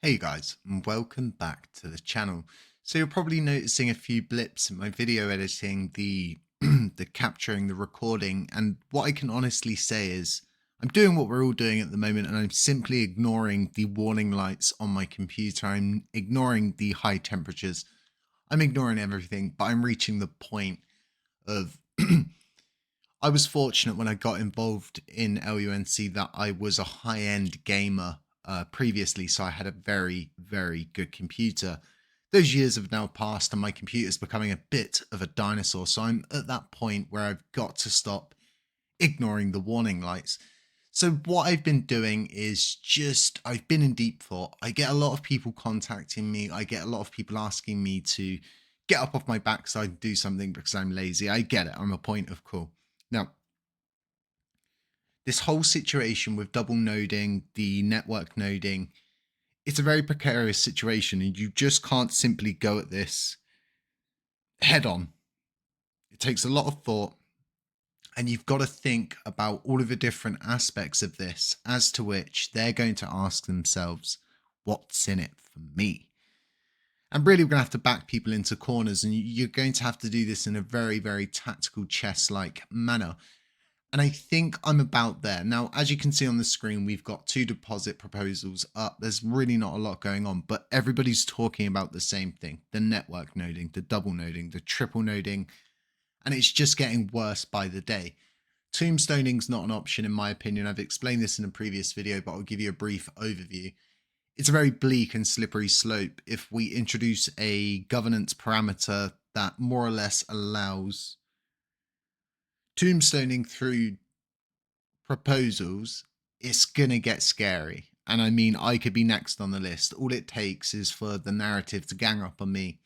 Hey guys, and welcome back to the channel. So you're probably noticing a few blips in my video editing, the the capturing, the recording, and what I can honestly say is I'm doing what we're all doing at the moment, and I'm simply ignoring the warning lights on my computer. I'm ignoring the high temperatures. I'm ignoring everything, but I'm reaching the point of I was fortunate when I got involved in LUNC that I was a high-end gamer previously, so I had a very, very good computer. Those years have now passed and my computer is becoming a bit of a dinosaur, so I'm at that point where I've got to stop ignoring the warning lights. So what I've been doing is I've been in deep thought. I get a lot of people contacting me. I get a lot of people asking me to get up off my backside and do something because I'm lazy. I get it. I'm a point of call. Now, this whole situation with double noding, the network noding, it's a very precarious situation and you just can't simply go at this head on. It takes a lot of thought and you've got to think about all of the different aspects of this as to which they're going to ask themselves, what's in it for me? And really, we're going to have to back people into corners and you're going to have to do this in a very, very tactical chess-like manner. And I think I'm about there. Now, as you can see on the screen, we've got two deposit proposals up. There's really not a lot going on, but everybody's talking about the same thing: the network noding, the double noding, the triple noding, and it's just getting worse by the day. Tombstoning's not an option in my opinion. I've explained this in a previous video, but I'll give you a brief overview. It's a very bleak and slippery slope if we introduce a governance parameter that more or less allows tombstoning through proposals. It's gonna get scary. And I mean, I could be next on the list. All it takes is for the narrative to gang up on me.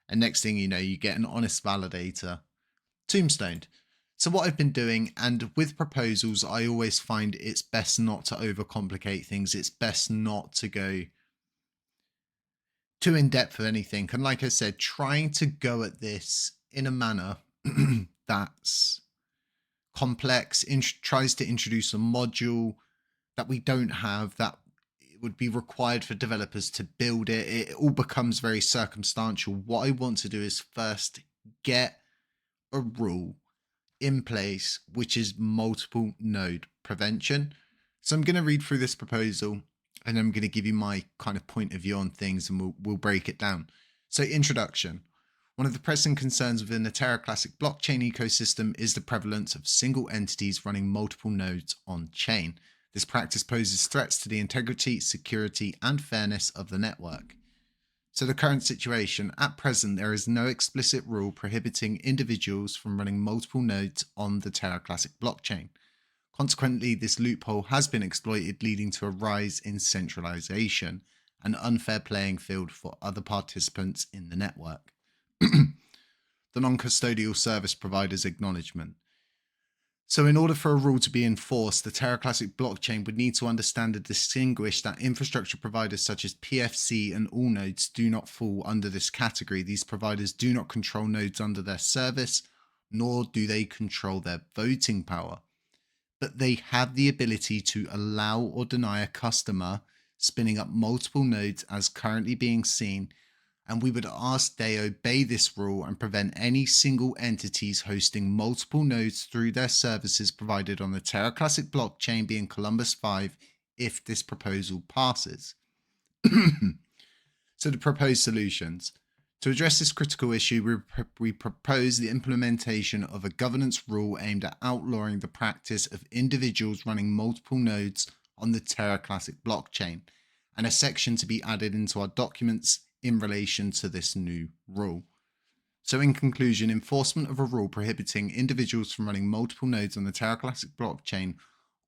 And next thing you know, you get an honest validator tombstoned. So what I've been doing, and with proposals, I always find it's best not to overcomplicate things. It's best not to go too in depth with anything. And like I said, trying to go at this in a manner that's complex, tries to introduce a module that we don't have, that it would be required for developers to build it. It all becomes very circumstantial. What I want to do is first get a rule in place, which is multiple node prevention. So I'm going to read through this proposal and I'm going to give you my kind of point of view on things and we'll break it down. So introduction. One of the pressing concerns within the Terra Classic blockchain ecosystem is the prevalence of single entities running multiple nodes on chain. This practice poses threats to the integrity, security, and fairness of the network. So the current situation, at present, there is no explicit rule prohibiting individuals from running multiple nodes on the Terra Classic blockchain. Consequently, this loophole has been exploited, leading to a rise in centralization, an unfair playing field for other participants in the network. The non-custodial service provider's acknowledgement. So in order for a rule to be enforced, the Terra Classic blockchain would need to understand and distinguish that infrastructure providers such as PFC and all nodes do not fall under this category. These providers do not control nodes under their service, nor do they control their voting power. But they have the ability to allow or deny a customer spinning up multiple nodes as currently being seen, and we would ask they obey this rule and prevent any single entities hosting multiple nodes through their services provided on the Terra Classic blockchain being Columbus 5 if this proposal passes. So the proposed solutions. To address this critical issue, we propose the implementation of a governance rule aimed at outlawing the practice of individuals running multiple nodes on the Terra Classic blockchain, and a section to be added into our documents in relation to this new rule. So in conclusion, enforcement of a rule prohibiting individuals from running multiple nodes on the Terra Classic blockchain,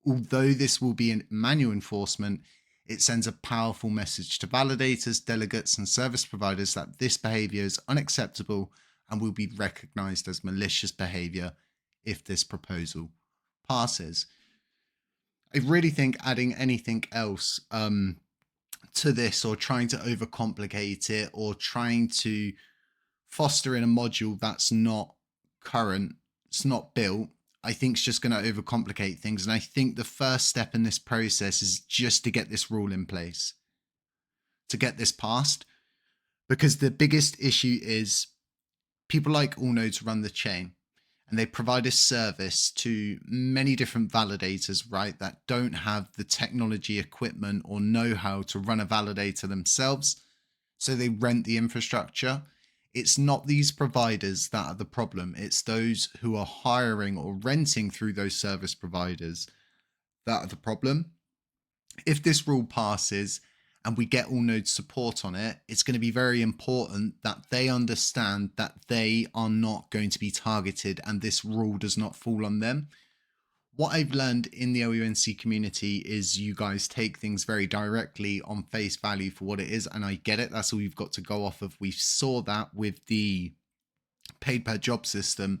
although this will be manual enforcement, it sends a powerful message to validators, delegates, and service providers that this behavior is unacceptable and will be recognized as malicious behavior if this proposal passes. I really think adding anything else to this, or trying to overcomplicate it, or trying to foster in a module that's not current, it's not built, I think it's just going to overcomplicate things. And I think the first step in this process is just to get this rule in place. to get this passed, because the biggest issue is people like Allnodes run the chain and they provide a service to many different validators, right, that don't have the technology, equipment, or know-how to run a validator themselves. So they rent the infrastructure. It's not these providers that are the problem. It's those who are hiring or renting through those service providers that are the problem. If this rule passes and we get Allnodes support on it, it's going to be very important that they understand that they are not going to be targeted and this rule does not fall on them. What I've learned in the LUNC community is you guys take things very directly on face value for what it is, and I get it. That's all you've got to go off of. We saw that with the paid per job system,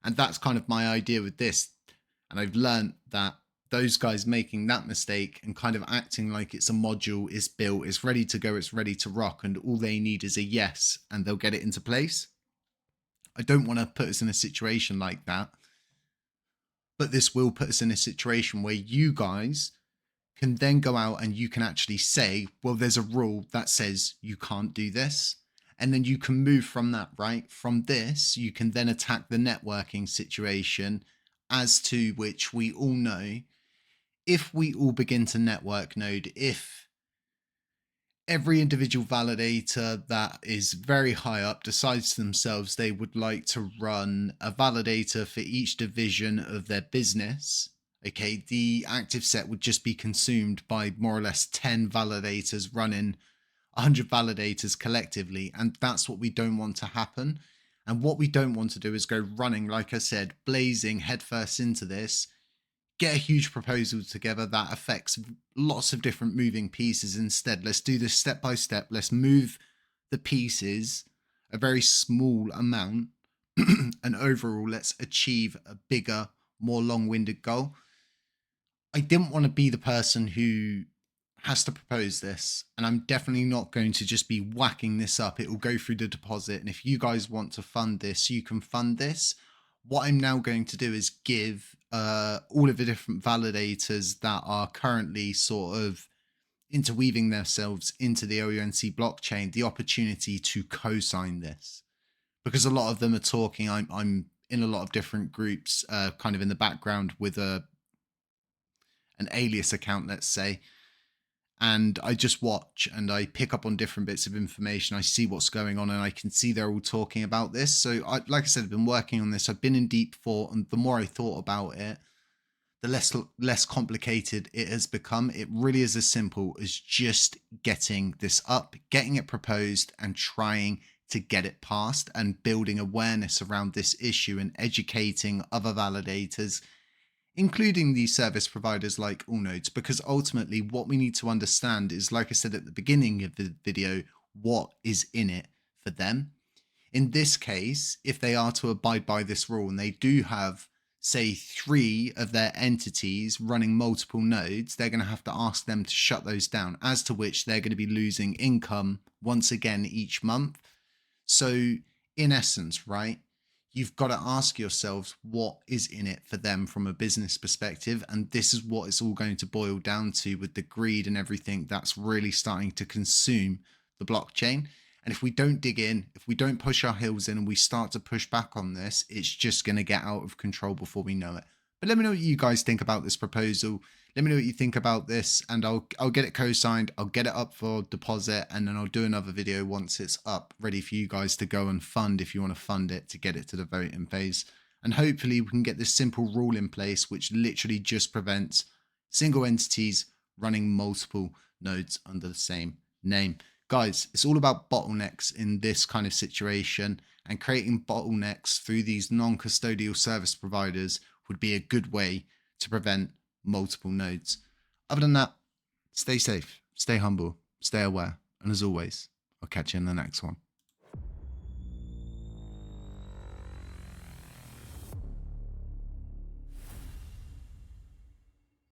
and that's kind of my idea with this. And I've learned that those guys making that mistake and kind of acting like it's a module, is built, it's ready to go, it's ready to rock, and all they need is a yes and they'll get it into place. I don't want to put us in a situation like that. But this will put us in a situation where you guys can then go out and you can actually say, well, there's a rule that says you can't do this. And then you can move from that, right? From this, you can then attack the networking situation, as to which we all know, if we all begin to network node, if every individual validator that is very high up decides to themselves they would like to run a validator for each division of their business, okay, the active set would just be consumed by more or less 10 validators running 100 validators collectively. And that's what we don't want to happen. And what we don't want to do is go running, like I said, blazing headfirst into this, get a huge proposal together that affects lots of different moving pieces. Instead, let's do this step by step. Let's move the pieces a very small amount and overall let's achieve a bigger, more long-winded goal. I didn't want to be the person who has to propose this, and I'm definitely not going to just be whacking this up. It will go through the deposit, and if you guys want to fund this, you can fund this. What I'm now going to do is give all of the different validators that are currently sort of interweaving themselves into the LUNC blockchain the opportunity to co-sign this, because a lot of them are talking. I'm in a lot of different groups, kind of in the background with an alias account, let's say. And I just watch and I pick up on different bits of information. I see what's going on and I can see they're all talking about this. So like I said, I've been working on this. I've been in deep thought, and the more I thought about it, the less complicated it has become. It really is as simple as just getting this up, getting it proposed and trying to get it passed, and building awareness around this issue and educating other validators, including these service providers like Allnodes, because ultimately what we need to understand is, like I said at the beginning of the video, what is in it for them. In this case, if they are to abide by this rule and they do have, say, 3 of their entities running multiple nodes, they're going to have to ask them to shut those down, as to which they're going to be losing income once again each month. So in essence, right, you've got to ask yourselves what is in it for them from a business perspective. And this is what it's all going to boil down to, with the greed and everything that's really starting to consume the blockchain. And if we don't dig in, if we don't push our heels in and we start to push back on this, it's just going to get out of control before we know it. But let me know what you guys think about this proposal. Let me know what you think about this, and I'll get it co-signed. I'll get it up for deposit, and then I'll do another video once it's up, ready for you guys to go and fund if you want to fund it, to get it to the voting phase. And hopefully we can get this simple rule in place, which literally just prevents single entities running multiple nodes under the same name. Guys, it's all about bottlenecks in this kind of situation, and creating bottlenecks through these non-custodial service providers would be a good way to prevent multiple nodes. Other than that, stay safe, stay humble, stay aware, and as always, I'll catch you in the next one.